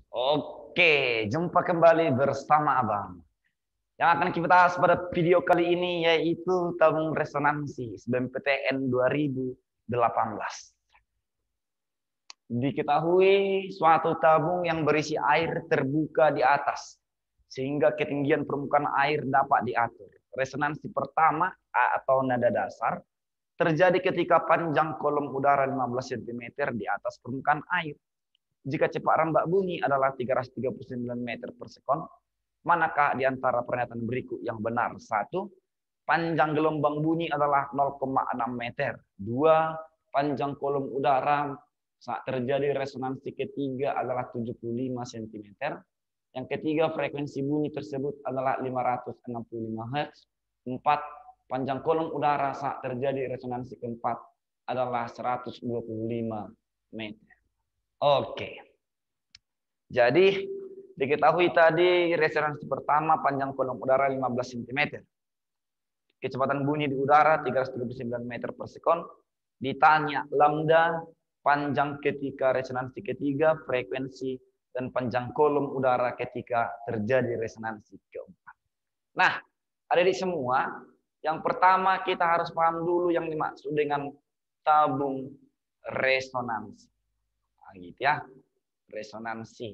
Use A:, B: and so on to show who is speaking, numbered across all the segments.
A: Oke, jumpa kembali bersama Abang. Yang akan kita bahas pada video kali ini yaitu tabung resonansi SBMPTN 2018. Diketahui suatu tabung yang berisi air terbuka di atas, sehingga ketinggian permukaan air dapat diatur. Resonansi pertama atau nada dasar terjadi ketika panjang kolom udara 15 cm di atas permukaan air. Jika cepat rambak bunyi adalah 339 meter per sekon, manakah di antara pernyataan berikut yang benar? 1. Panjang gelombang bunyi adalah 0,6 meter. 2. Panjang kolom udara saat terjadi resonansi ketiga adalah 75 cm. Yang ketiga, frekuensi bunyi tersebut adalah 565 Hz. 4. Panjang kolom udara saat terjadi resonansi keempat adalah 125 meter. Oke. Jadi diketahui tadi resonansi pertama panjang kolom udara 15 cm. Kecepatan bunyi di udara 339 meter per sekon. Ditanya lambda, panjang ketika resonansi ketiga, frekuensi, dan panjang kolom udara ketika terjadi resonansi keempat. Nah, adik-adik semua, yang pertama kita harus paham dulu yang dimaksud dengan tabung resonansi. Nah, gitu ya, resonansi.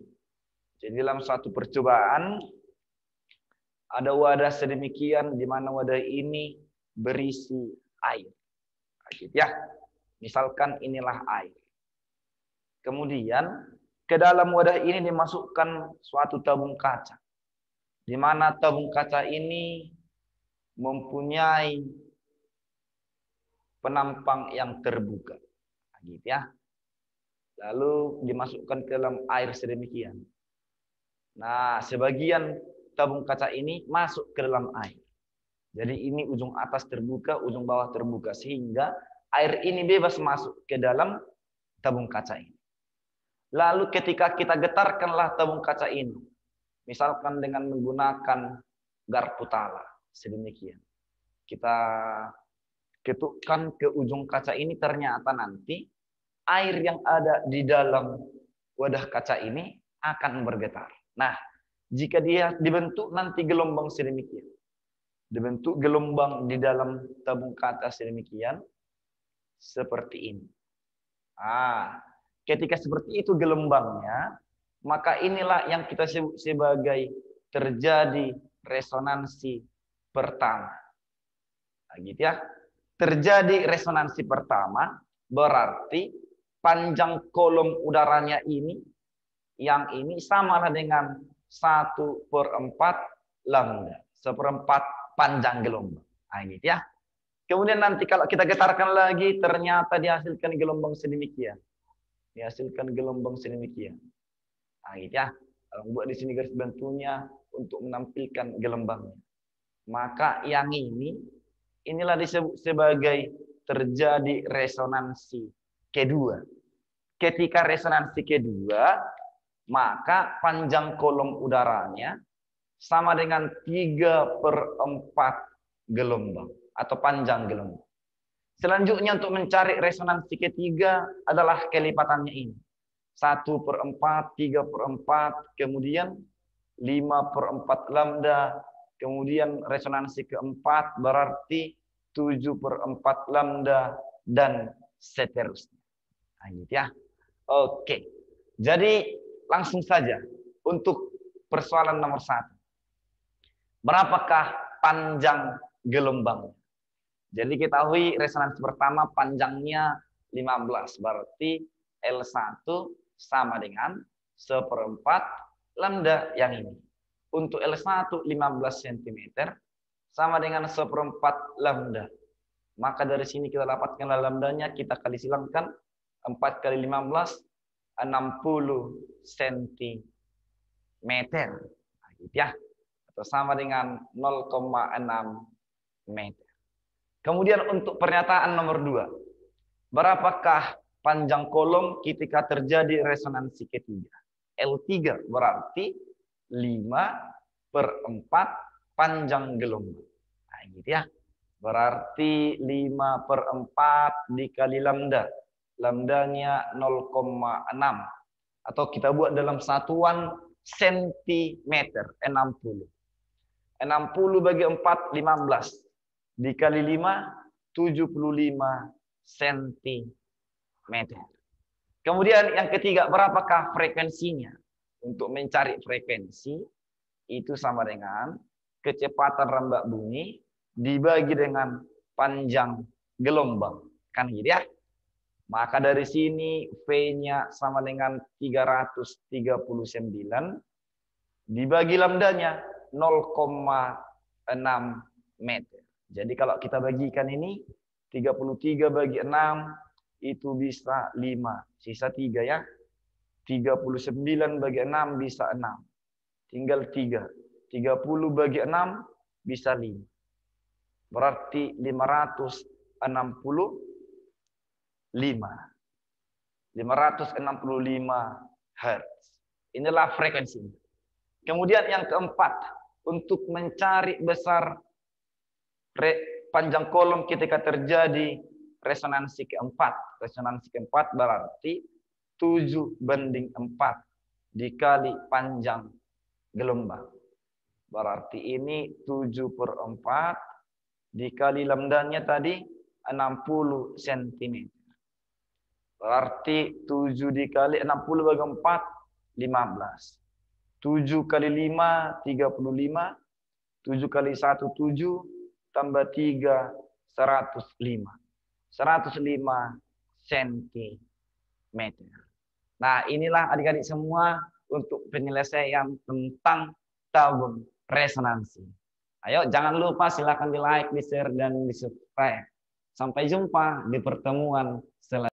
A: Jadi dalam suatu percobaan ada wadah sedemikian di mana wadah ini berisi air. Nah, gitu ya. Misalkan inilah air. Kemudian ke dalam wadah ini dimasukkan suatu tabung kaca. Di mana tabung kaca ini mempunyai penampang yang terbuka. Nah, gitu ya. Lalu dimasukkan ke dalam air sedemikian. Nah, sebagian tabung kaca ini masuk ke dalam air. Jadi ini ujung atas terbuka, ujung bawah terbuka. Sehingga air ini bebas masuk ke dalam tabung kaca ini. Lalu ketika kita getarkanlah tabung kaca ini. Misalkan dengan menggunakan garpu tala. Sedemikian. Kita ketukkan ke ujung kaca ini, ternyata nanti air yang ada di dalam wadah kaca ini akan bergetar. Nah, jika dia dibentuk nanti gelombang sedemikian. Dibentuk gelombang di dalam tabung kaca sedemikian. Seperti ini. Ketika seperti itu gelombangnya, maka inilah yang kita sebut sebagai terjadi resonansi pertama. Nah, gitu ya. Terjadi resonansi pertama berarti panjang kolom udaranya ini, yang ini samalah dengan 1/4 lambda. 1/4 panjang gelombang. Nah, gitu ya. Kemudian nanti kalau kita getarkan lagi, ternyata dihasilkan gelombang sedemikian. Dihasilkan gelombang sedemikian. Nah, gitu ya. Kalau buat di sini garis bantunya untuk menampilkan gelombangnya. Maka yang ini, inilah disebut sebagai terjadi resonansi kedua. Ketika resonansi kedua, maka panjang kolom udaranya sama dengan 3/4 gelombang atau panjang gelombang. Selanjutnya untuk mencari resonansi ketiga adalah kelipatannya ini. 1/4, 3/4, kemudian 5/4 lambda, kemudian resonansi keempat berarti 7/4 lambda, dan seterusnya. Nah, gitu ya. Oke. Jadi langsung saja untuk persoalan nomor 1. Berapakah panjang gelombang? Jadi ketahui resonansi pertama panjangnya 15. Berarti L1 sama dengan 1/4 lambda yang ini. Untuk L1 15 cm sama dengan 1/4 lambda. Maka dari sini kita dapatkan lambdanya, kita kali silangkan 4 kali 15, 60 cm. Nah, gitu ya. Atau sama dengan 0,6 meter. Kemudian untuk pernyataan nomor 2. Berapakah panjang kolom ketika terjadi resonansi ketiga? L3 berarti 5/4 panjang gelombang. Nah, gitu ya. Berarti 5/4 dikali lambda. Lambdanya 0,6. Atau kita buat dalam satuan sentimeter, 60. 60 bagi 4, 15. Dikali 5, 75 cm. Kemudian yang ketiga, berapakah frekuensinya? Untuk mencari frekuensi, itu sama dengan kecepatan rembak bunyi dibagi dengan panjang gelombang. Kan gitu ya? Maka dari sini V-nya sama dengan 339 dibagi lambdanya 0,6 meter. Jadi kalau kita bagikan ini 33 bagi 6 itu bisa 5. Sisa 3 ya. 39 bagi 6 bisa 6. Tinggal 3. 30 bagi 6 bisa 5. Berarti 565. 565 Hz. Inilah frekuensinya. Kemudian yang keempat, untuk mencari besar panjang kolom ketika terjadi resonansi keempat. Resonansi keempat berarti 7:4 dikali panjang gelombang. Berarti ini 7/4 dikali lambdanya tadi 60 cm. Berarti 7 dikali 60 bagi 4, 15. 7 kali 5, 35. 7 kali 1, 7. Tambah 3, 105. 105 cm. Nah, inilah adik-adik semua untuk penyelesaian tentang tabung resonansi. Ayo, jangan lupa silakan di like, di share, dan di subscribe. Sampai jumpa di pertemuan selanjutnya.